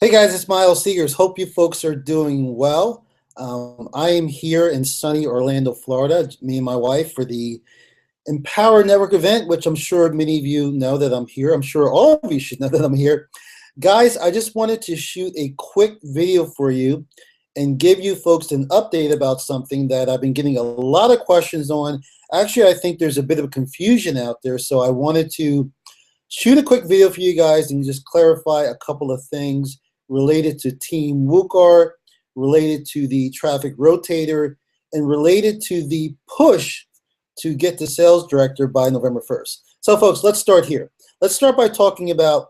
Hey guys, it's Miles Seegers. Hope you folks are doing well. I am here in sunny Orlando, Florida, me and my wife, for the Empower Network event, which I'm sure many of you know that I'm here. I'm sure all of you should know that I'm here. Guys, I just wanted to shoot a quick video for you and give you folks an update about something that I've been getting a lot of questions on. Actually, I think there's a bit of confusion out there, so I wanted to shoot a quick video for you guys and just clarify a couple of things related to Team WooCart, related to the traffic rotator, and related to the push to get the sales director by November 1st. So folks, let's start here. Let's start by talking about,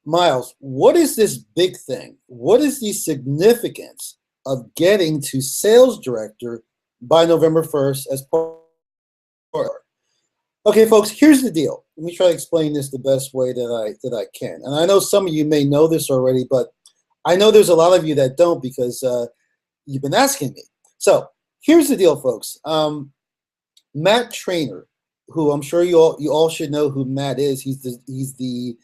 Miles, what is this big thing? What is the significance of getting to sales director by November 1st as part of it? Okay, folks, here's the deal. Let me try to explain this the best way that I can. And I know some of you may know this already, but I know there's a lot of you that don't because you've been asking me. So here's the deal, folks. Matt Trainer, who I'm sure you all should know who Matt is. He's the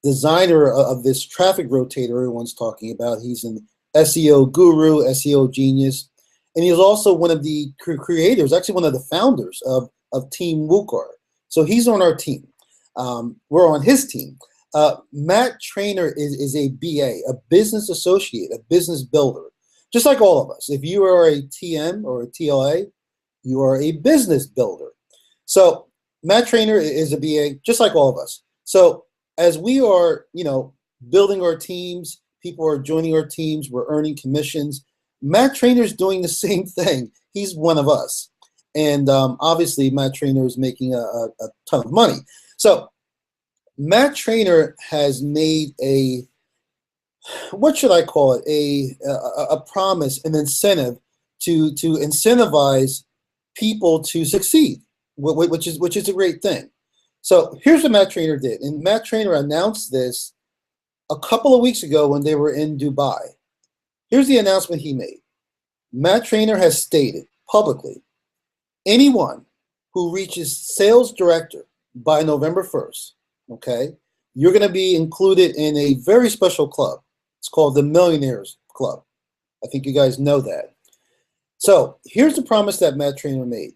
designer of this traffic rotator everyone's talking about. He's an SEO guru, SEO genius, and he's also one of the creators, actually one of the founders of Team WooCart. So he's on our team. We're on his team. Matt Trainer is a BA, a business associate, a business builder, just like all of us. If you are a TM or a TLA, you are a business builder. So Matt Trainer is a BA, just like all of us. So as we are, building our teams, people are joining our teams, we're earning commissions. Matt Trainer's doing the same thing. He's one of us. And obviously, Matt Trainer is making a ton of money. So Matt Trainer has made what should I call it? A promise, an incentive to incentivize people to succeed, which is a great thing. So here's what Matt Trainer did. And Matt Trainer announced this a couple of weeks ago when they were in Dubai. Here's the announcement he made. Matt Trainer has stated publicly, anyone who reaches sales director by November 1st, okay, you're going to be included in a very special club. It's called the Millionaires Club. I think you guys know that. So here's the promise that Matt Trainer made.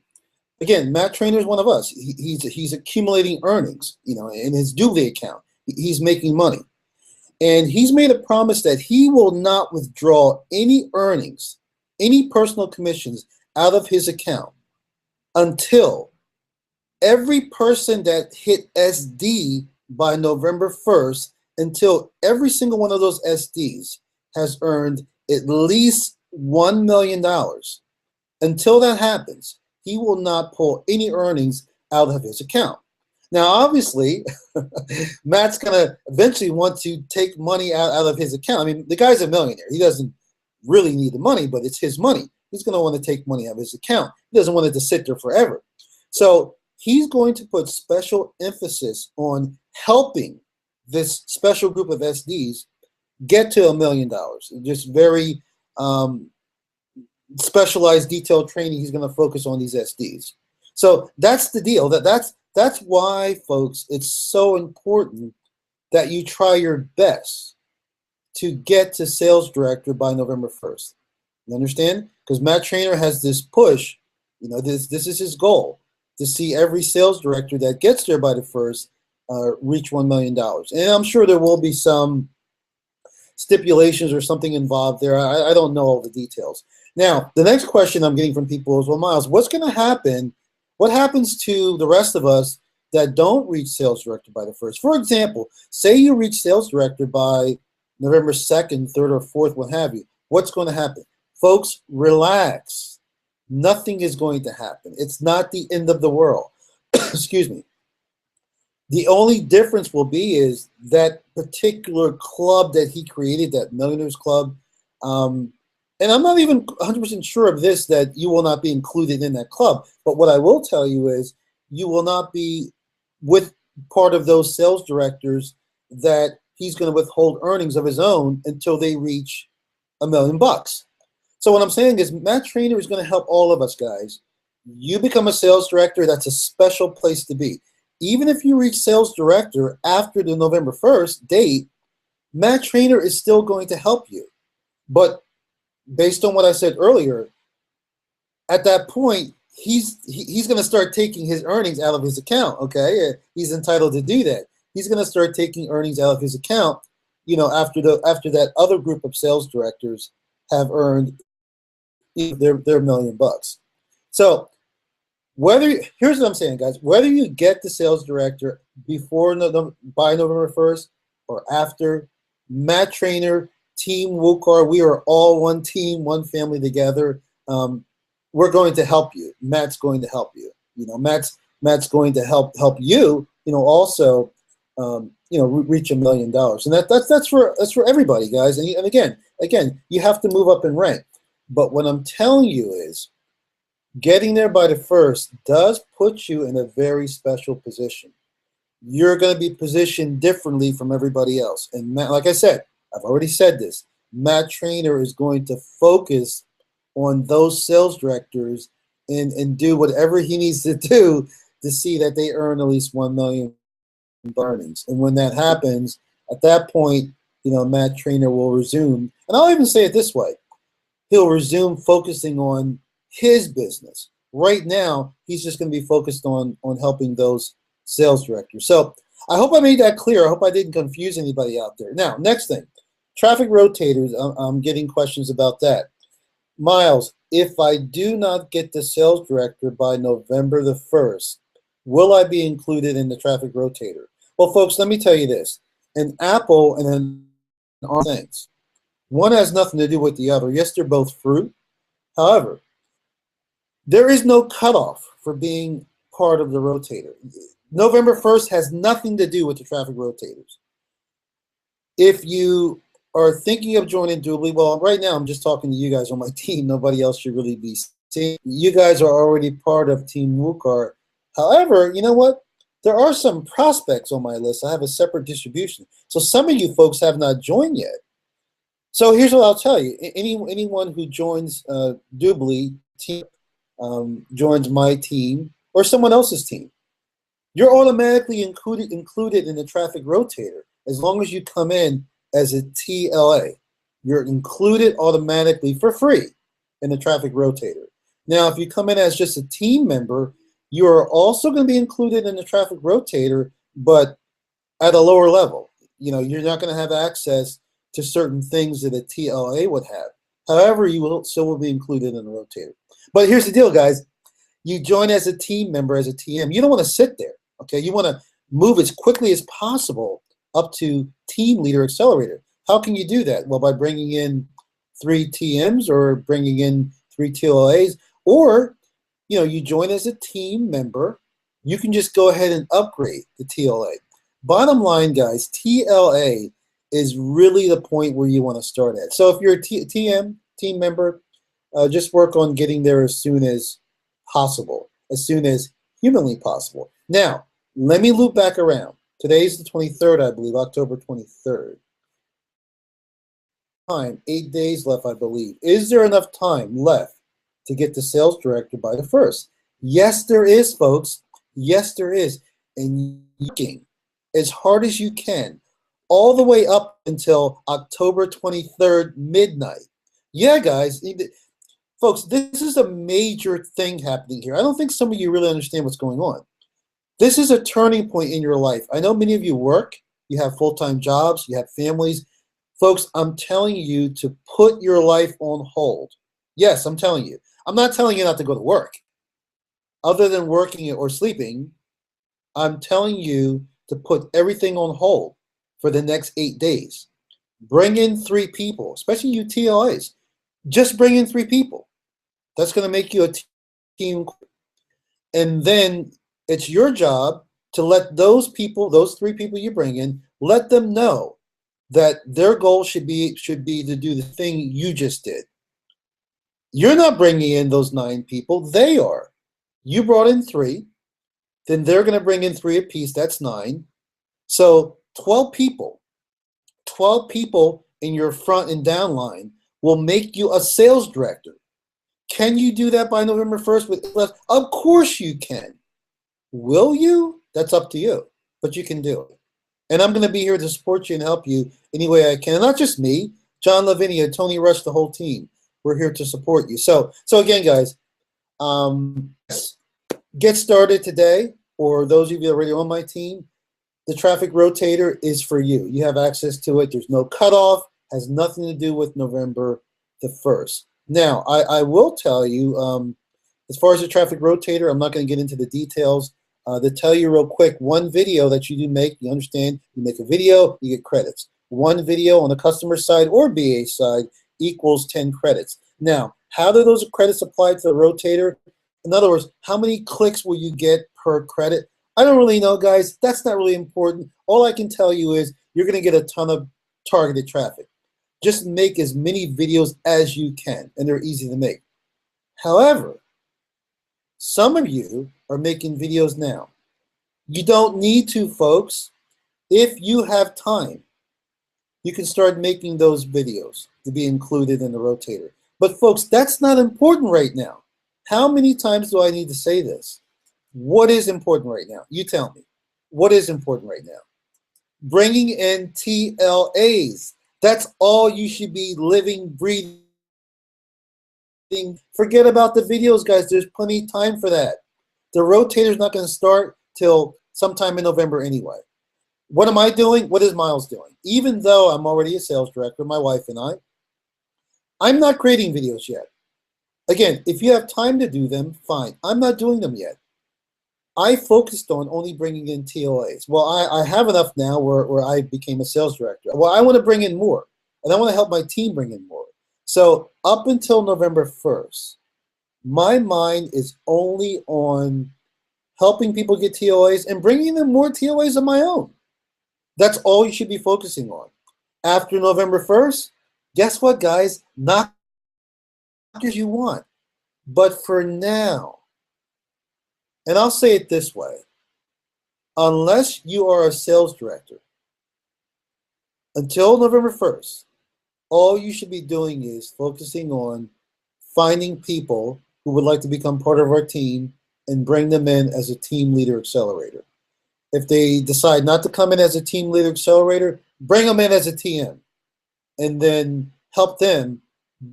Again, Matt Trainer is one of us. He's accumulating earnings, in his Duvly account. He's making money. And he's made a promise that he will not withdraw any earnings, any personal commissions out of his account until every person that hit SD by November 1st, until every single one of those SDs has earned at least $1 million. Until that happens, he will not pull any earnings out of his account. Now, obviously, Matt's going to eventually want to take money out of his account. I mean, the guy's a millionaire. He doesn't really need the money, but it's his money. He's going to want to take money out of his account. He doesn't want it to sit there forever. So he's going to put special emphasis on helping this special group of SDs get to $1 million. Just very specialized, detailed training. He's going to focus on these SDs. So that's the deal. That's why, folks, it's so important that you try your best to get to sales director by November 1st. You understand? Because Matt Trainer has this push, this is his goal, to see every sales director that gets there by the 1st reach $1 million. And I'm sure there will be some stipulations or something involved there. I don't know all the details. Now, the next question I'm getting from people is, well, Miles, what's going to happen? What happens to the rest of us that don't reach sales director by the 1st? For example, say you reach sales director by November 2nd, 3rd, or 4th, what have you. What's going to happen? Folks, relax. Nothing is going to happen. It's not the end of the world. Excuse me. The only difference will be is that particular club that he created, that Millionaires Club, and I'm not even 100% sure of this, that you will not be included in that club. But what I will tell you is you will not be with part of those sales directors that he's going to withhold earnings of his own until they reach $1 million. So what I'm saying is Matt Trainer is going to help all of us, guys. You become a sales director, that's a special place to be. Even if you reach sales director after the November 1st date, Matt Trainer is still going to help you. But based on what I said earlier, at that point, he's going to start taking his earnings out of his account. Okay, he's entitled to do that. He's going to start taking earnings out of his account. After that other group of sales directors have earned their $1 million. So here's what I'm saying, guys. Whether you get the sales director by November 1st or after, Matt Trainer, Team WUCAR, we are all one team, one family together. We're going to help you. Matt's going to help you. Matt's going to help you. Also, reach $1 million, and that's for everybody, guys. And again, you have to move up in rank. But what I'm telling you is, getting there by the 1st does put you in a very special position. You're going to be positioned differently from everybody else. And Matt, like I said, I've already said this, Matt Trainer is going to focus on those sales directors and do whatever he needs to do to see that they earn at least $1 million earnings. And when that happens, at that point, Matt Trainer will resume. And I'll even say it this way. He'll resume focusing on his business. Right now, he's just going to be focused on helping those sales directors. So I hope I made that clear. I hope I didn't confuse anybody out there. Now, next thing, traffic rotators. I'm getting questions about that. Miles, if I do not get the sales director by November the 1st, will I be included in the traffic rotator? Well, folks, let me tell you this. An apple and an orange things. One has nothing to do with the other. Yes, they're both fruit. However, there is no cutoff for being part of the rotator. November 1st has nothing to do with the traffic rotators. If you are thinking of joining Doobly, well, right now I'm just talking to you guys on my team. Nobody else should really be seeing. You guys are already part of Team WUCAR. However, you know what? There are some prospects on my list. I have a separate distribution. So some of you folks have not joined yet. So here's what I'll tell you. Anyone who joins Doobly team, joins my team or someone else's team, you're automatically included in the traffic rotator as long as you come in as a TLA. You're included automatically for free in the traffic rotator. Now, if you come in as just a team member, you are also going to be included in the traffic rotator, but at a lower level. You're not going to have access to certain things that a TLA would have. However, you will still be included in the rotator. But here's the deal, guys. You join as a team member, as a TM. You don't want to sit there, okay? You want to move as quickly as possible up to Team Leader Accelerator. How can you do that? Well, by bringing in 3 TMs or bringing in 3 TLAs, or you join as a team member. You can just go ahead and upgrade the TLA. Bottom line, guys, TLA is really the point where you want to start at. So if you're a team member, just work on getting there as soon as possible, as soon as humanly possible. Now, let me loop back around. Today's the 23rd, I believe, October 23rd. 8 days left, I believe. Is there enough time left to get the sales director by the 1st? Yes, there is, folks. Yes, there is. And working as hard as you can all the way up until October 23rd, midnight. Yeah, guys. Folks, this is a major thing happening here. I don't think some of you really understand what's going on. This is a turning point in your life. I know many of you work. You have full-time jobs. You have families. Folks, I'm telling you to put your life on hold. Yes, I'm telling you. I'm not telling you not to go to work. Other than working or sleeping, I'm telling you to put everything on hold for the next 8 days. Bring in 3 people, especially you TLAs. Just bring in 3 people. That's going to make you a team. And then it's your job to let those people, those 3 people you bring in, let them know that their goal should be to do the thing you just did. You're not bringing in those 9 people. They are. You brought in 3. Then they're going to bring in 3 apiece. That's 9. So 12 people. 12 people in your front and down line will make you a sales director. Can you do that by November 1st with less? Of course you can. Will you? That's up to you. But you can do it. And I'm going to be here to support you and help you any way I can. And not just me, John Lavinia, Tony Rush, the whole team. We're here to support you. So again, guys, get started today. For those of you already on my team, the Traffic Rotator is for you. You have access to it. There's no cutoff. Has nothing to do with November the 1st. Now, I will tell you, as far as the Traffic Rotator, I'm not going to get into the details. To tell you real quick, one video that you do make, you understand, you make a video, you get credits. One video on the customer side or BA side equals 10 credits. Now, how do those credits apply to the Rotator? In other words, how many clicks will you get per credit? I don't really know, guys. That's not really important. All I can tell you is you're going to get a ton of targeted traffic. Just make as many videos as you can, and they're easy to make. However, some of you are making videos now. You don't need to, folks. If you have time, you can start making those videos to be included in the Rotator. But folks, that's not important right now. How many times do I need to say this? What is important right now? You tell me. What is important right now? Bringing in TLAs. That's all you should be living, breathing. Forget about the videos, guys. There's plenty of time for that. The Rotator's not going to start till sometime in November anyway. What am I doing? What is Miles doing? Even though I'm already a sales director, my wife and I'm not creating videos yet. Again, if you have time to do them, fine. I'm not doing them yet. I focused on only bringing in TLAs. Well, I have enough now where I became a sales director. Well, I want to bring in more, and I want to help my team bring in more. So up until November 1st, my mind is only on helping people get TLAs and bringing them more TLAs of my own. That's all you should be focusing on. After November 1st, guess what, guys? Knock as you want. But for now, and I'll say it this way, unless you are a sales director, until November 1st, all you should be doing is focusing on finding people who would like to become part of our team and bring them in as a team leader accelerator. If they decide not to come in as a team leader accelerator, bring them in as a TM and then help them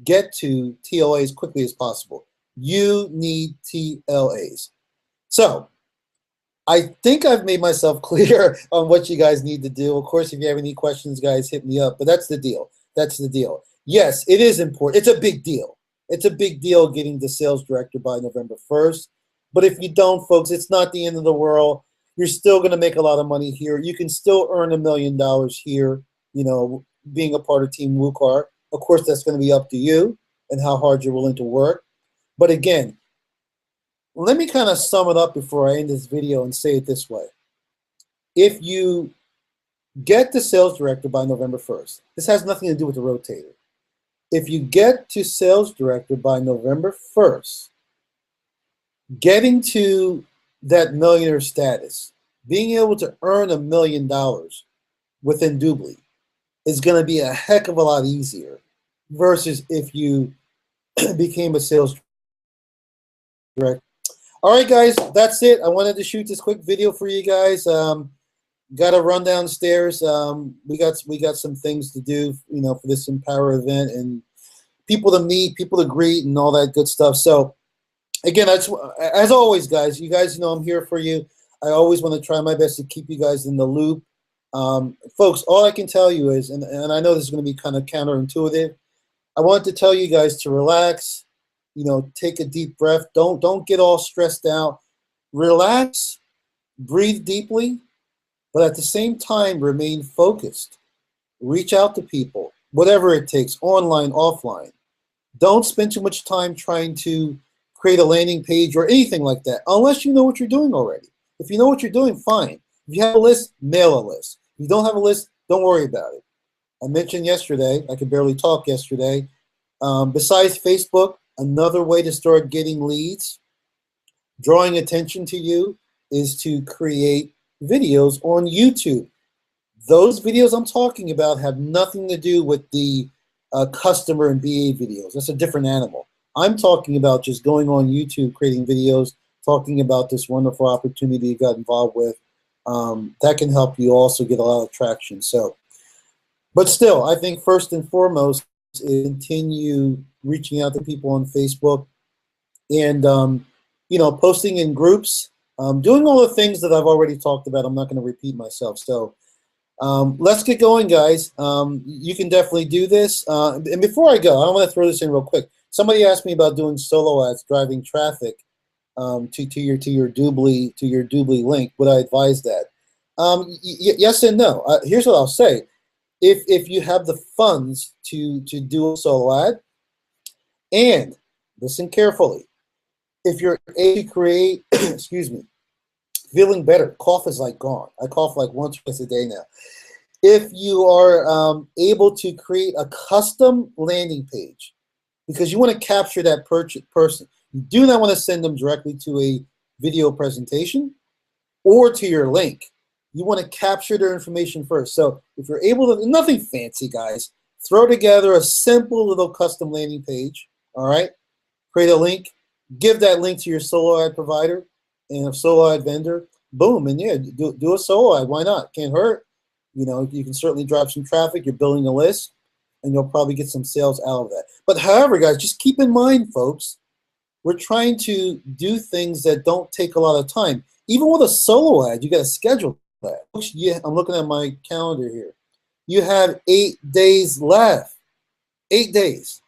get to TLA as quickly as possible. You need TLAs. So I think I've made myself clear on what you guys need to do. Of course, if you have any questions, guys, hit me up. But that's the deal. That's the deal. Yes, it is important. It's a big deal. It's a big deal getting the sales director by November 1st. But if you don't, folks, it's not the end of the world. You're still going to make a lot of money here. You can still earn $1 million here, you know, being a part of Team WooCart. Of course, that's going to be up to you and how hard you're willing to work. But again, let me kind of sum it up before I end this video and say it this way. If you get the sales director by November 1st, this has nothing to do with the Rotator. If you get to sales director by November 1st, getting to that millionaire status, being able to earn $1 million within Doobly is going to be a heck of a lot easier versus if you became a sales director. All right, guys, that's it. I wanted to shoot this quick video for you guys. Got to run downstairs. We got some things to do, you know, for this Empower event and people to meet, people to greet, and all that good stuff. So, again, as always, guys, you guys know I'm here for you. I always want to try my best to keep you guys in the loop. Folks, all I can tell you is, and I know this is going to be kind of counterintuitive, I want to tell you guys to relax, you know, take a deep breath. Don't get all stressed out. Relax, breathe deeply, but at the same time, remain focused. Reach out to people, whatever it takes, online, offline. Don't spend too much time trying to create a landing page or anything like that, unless you know what you're doing already. If you know what you're doing, fine. If you have a list, mail a list. If you don't have a list, don't worry about it. I mentioned yesterday, I could barely talk yesterday, besides Facebook, another way to start getting leads, drawing attention to you, is to create videos on YouTube. Those videos I'm talking about have nothing to do with the customer and BA videos. That's a different animal. I'm talking about just going on YouTube, creating videos, talking about this wonderful opportunity you got involved with. That can help you also get a lot of traction. So But still, I think first and foremost is continue reaching out to people on Facebook and posting in groups, doing all the things that I've already talked about. I'm not going to repeat myself. So let's get going, guys. You can definitely do this. And before I go, I want to throw this in real quick. Somebody asked me about doing solo ads, driving traffic to your Doobly link. Would I advise that? Yes and no. Here's what I'll say. If you have the funds to do a solo ad, and listen carefully, if you're able to create, excuse me, feeling better, cough is like gone. I cough like once or twice a day now. If you are able to create a custom landing page, because you want to capture that person, you do not want to send them directly to a video presentation or to your link. You want to capture their information first. So if you're able to, nothing fancy, guys, throw together a simple little custom landing page, all right? Create a link, give that link to your solo ad provider and a solo ad vendor, boom, and yeah, do a solo ad, why not? Can't hurt. You know, you can certainly drive some traffic, you're building a list, and you'll probably get some sales out of that. But however, guys, just keep in mind, folks, we're trying to do things that don't take a lot of time. Even with a solo ad, you got to schedule that. Yeah, I'm looking at my calendar here. You have 8 days left. 8 days.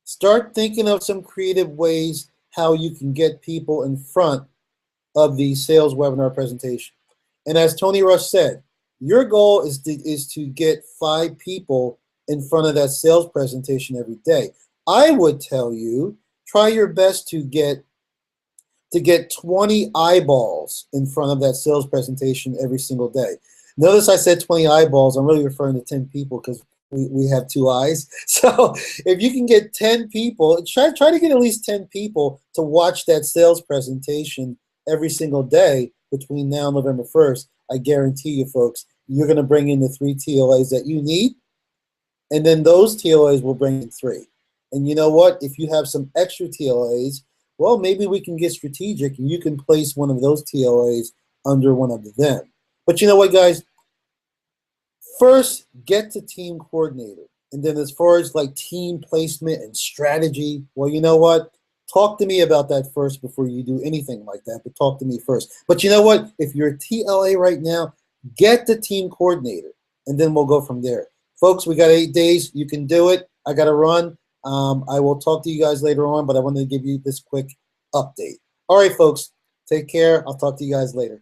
Start thinking of some creative ways how you can get people in front of the sales webinar presentation. And as Tony Rush said, your goal is to get 5 people in front of that sales presentation every day. I would tell you, try your best to get 20 eyeballs in front of that sales presentation every single day. Notice I said 20 eyeballs. I'm really referring to 10 people because we have 2 eyes. So if you can get 10 people, try to get at least 10 people to watch that sales presentation every single day between now and November 1st. I guarantee you, folks, you're going to bring in the 3 TLAs that you need, and then those TLAs will bring in 3. And you know what? If you have some extra TLAs, well, maybe we can get strategic and you can place one of those TLAs under one of them. But you know what, guys? First, get to team coordinator. And then as far as like team placement and strategy, well, you know what? Talk to me about that first before you do anything like that, but talk to me first. But you know what? If you're a TLA right now, get the team coordinator, and then we'll go from there. Folks, we got 8 days. You can do it. I got to run. I will talk to you guys later on, but I wanted to give you this quick update. All right, folks, take care. I'll talk to you guys later.